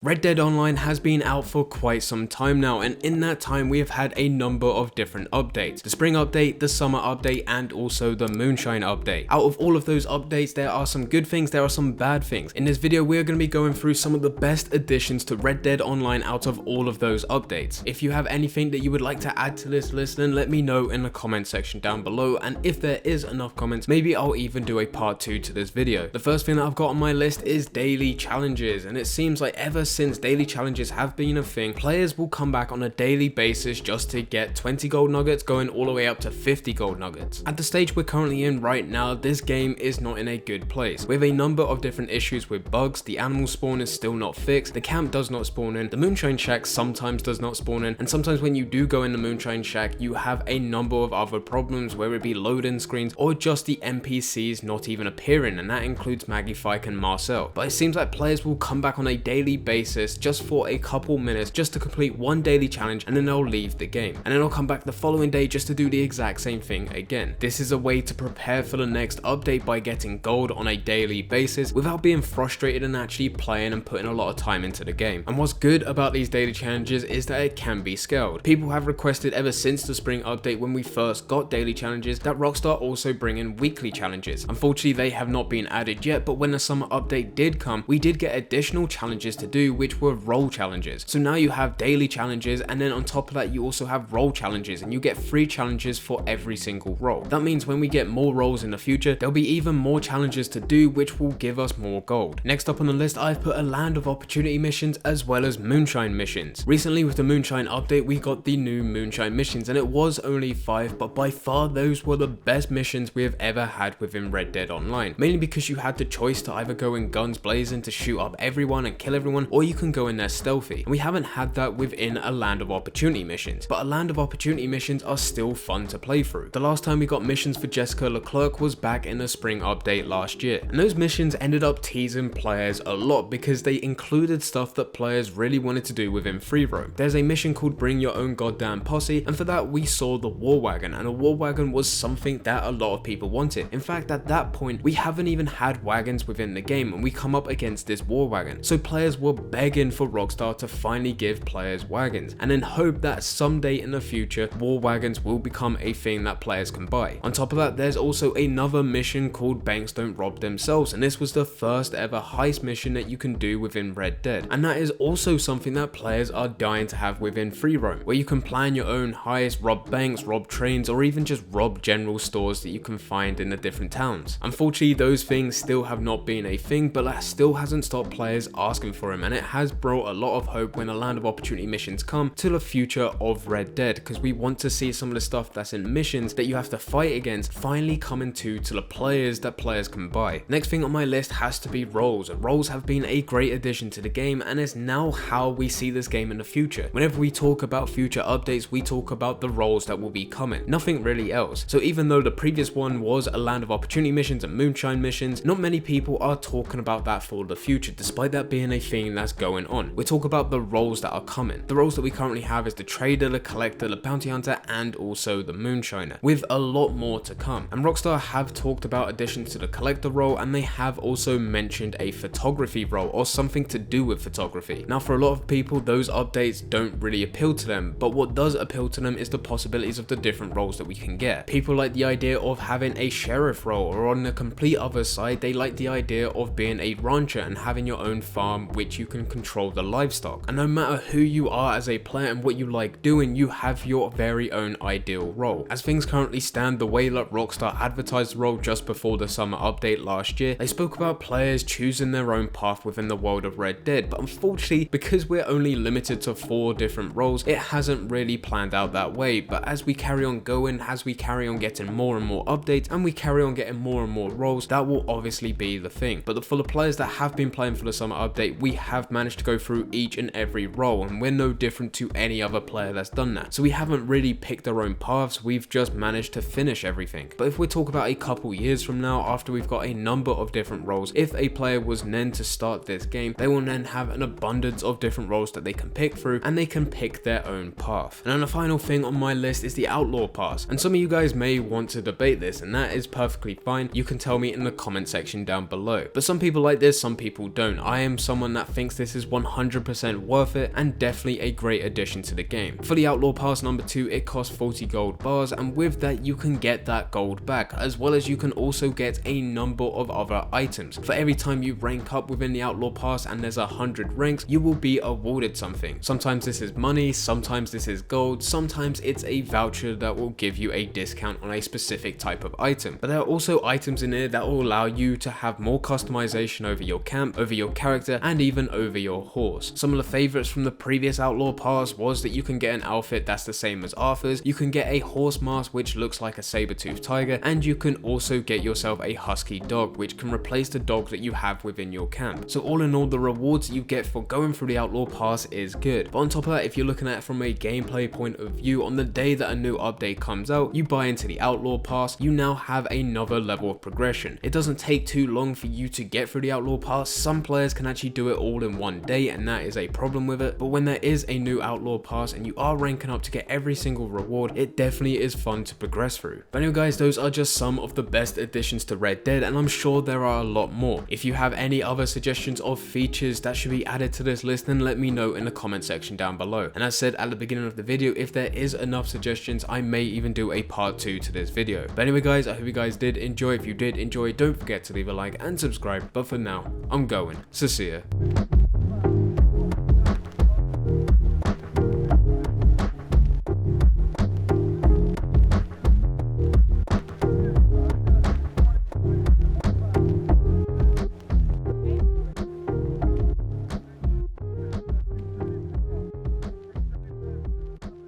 Red Dead Online has been out for quite some time now, and in that time we have had a number of different updates. The spring update, the summer update, and also the moonshine update. Out of all of those updates, there are some good things, there are some bad things. In this video, we're going to be going through some of the best additions to Red Dead Online out of all of those updates. If you have anything that you would like to add to this list, then let me know in the comment section down below, and if there is enough comments, maybe I'll even do a part 2 to this video. The first thing that I've got on my list is daily challenges, and it seems like ever since daily challenges have been a thing, players will come back on a daily basis just to get 20 gold nuggets, going all the way up to 50 gold nuggets. At the stage we're currently in right now, this game is not in a good place. We have a number of different issues with bugs, the animal spawn is still not fixed, the camp does not spawn in, the moonshine shack sometimes does not spawn in, and sometimes when you do go in the moonshine shack, you have a number of other problems, whether it be load-in screens or just the NPCs not even appearing, and that includes Maggie, Fike, and Marcel. But it seems like players will come back on a daily basis just for a couple minutes just to complete one daily challenge, and then they'll leave the game, and then they'll come back the following day just to do the exact same thing again. This is a way to prepare for the next update by getting gold on a daily basis without being frustrated and actually playing and putting a lot of time into the game. And what's good about these daily challenges is that it can be scaled. People have requested ever since the spring update, when we first got daily challenges, that Rockstar also bring in weekly challenges. Unfortunately, they have not been added yet, but when the summer update did come, we did get additional challenges to do, which were role challenges. So now you have daily challenges, and then on top of that you also have role challenges, and you get 3 challenges for every single role. That means when we get more roles in the future, there'll be even more challenges to do, which will give us more gold. Next up on the list, I've put a land of opportunity missions as well as moonshine missions. Recently with the moonshine update, we got the new moonshine missions, and it was only 5, but by far those were the best missions we have ever had within Red Dead Online. Mainly because you had the choice to either go in guns blazing to shoot up everyone and kill everyone, or you can go in there stealthy, and we haven't had that within a land of opportunity missions. But a land of opportunity missions are still fun to play through. The last time we got missions for Jessica Leclerc was back in the spring update last year, and those missions ended up teasing players a lot because they included stuff that players really wanted to do within free roam. There's a mission called Bring Your Own Goddamn Posse, and for that we saw the war wagon, and a war wagon was something that a lot of people wanted. In fact, at that point we haven't even had wagons within the game, and we come up against this war wagon, so players were begging for Rockstar to finally give players wagons, and then hope that someday in the future war wagons will become a thing that players can buy. On top of that, there's also another mission called Banks Don't Rob Themselves, and this was the first ever heist mission that you can do within Red Dead, and that is also something that players are dying to have within free roam, where you can plan your own heist, rob banks, rob trains, or even just rob general stores that you can find in the different towns. Unfortunately, those things still have not been a thing, but that still hasn't stopped players asking for them, and it has brought a lot of hope when the land of opportunity missions come to the future of Red Dead, because we want to see some of the stuff that's in missions that you have to fight against finally coming to the players that players can buy. Next thing on my list has to be roles. Roles have been a great addition to the game, and is now how we see this game in the future. Whenever we talk about future updates, we talk about the roles that will be coming, nothing really else. So even though the previous one was a land of opportunity missions and moonshine missions, not many people are talking about that for the future, despite that being a thing that's going on. We talk about the roles that are coming. The roles that we currently have is the trader, the collector, the bounty hunter, and also the moonshiner, with a lot more to come. And Rockstar have talked about additions to the collector role, and they have also mentioned a photography role, or something to do with photography. Now for a lot of people, those updates don't really appeal to them, but what does appeal to them is the possibilities of the different roles that we can get. People like the idea of having a sheriff role, or on the complete other side, they like the idea of being a rancher and having your own farm which you can control the livestock. And no matter who you are as a player and what you like doing, you have your very own ideal role. As things currently stand, the way that Rockstar advertised the role just before the summer update last year, they spoke about players choosing their own path within the world of Red Dead, but unfortunately, because we're only limited to 4 different roles, it hasn't really planned out that way. But as we carry on going, as we carry on getting more and more updates, and we carry on getting more and more roles, that will obviously be the thing. But for the players that have been playing for the summer update, we have managed to go through each and every role, and we're no different to any other player that's done that. So we haven't really picked our own paths, we've just managed to finish everything. But if we talk about a couple years from now, after we've got a number of different roles, if a player was then to start this game, they will then have an abundance of different roles that they can pick through, and they can pick their own path. And then the final thing on my list is the Outlaw Pass, and some of you guys may want to debate this, and that is perfectly fine. You can tell me in the comment section down below. But some people like this, some people don't. I am someone that thinks thinks this is 100% worth it and definitely a great addition to the game. For the Outlaw Pass number 2, it costs 40 gold bars, and with that you can get that gold back, as well as you can also get a number of other items. For every time you rank up within the Outlaw Pass and there's 100 ranks, you will be awarded something. Sometimes this is money, sometimes this is gold, sometimes it's a voucher that will give you a discount on a specific type of item. But there are also items in here that will allow you to have more customization over your camp, over your character, and even over your horse. Some of the favorites from the previous Outlaw Pass was that you can get an outfit that's the same as Arthur's, you can get a horse mask which looks like a saber-toothed tiger, and you can also get yourself a husky dog which can replace the dog that you have within your camp. So all in all, the rewards that you get for going through the Outlaw Pass is good. But on top of that, if you're looking at it from a gameplay point of view, on the day that a new update comes out, you buy into the Outlaw Pass, you now have another level of progression. It doesn't take too long for you to get through the Outlaw Pass. Some players can actually do it all in one day, and that is a problem with it. But when there is a new Outlaw Pass and you are ranking up to get every single reward, it definitely is fun to progress through. But anyway guys, those are just some of the best additions to Red Dead, and I'm sure there are a lot more. If you have any other suggestions of features that should be added to this list, then let me know in the comment section down below. And as said at the beginning of the video, if there is enough suggestions, I may even do a part 2 to this video. But anyway guys, I hope you guys did enjoy. If you did enjoy, don't forget to leave a like and subscribe. But for now, I'm going. So see ya.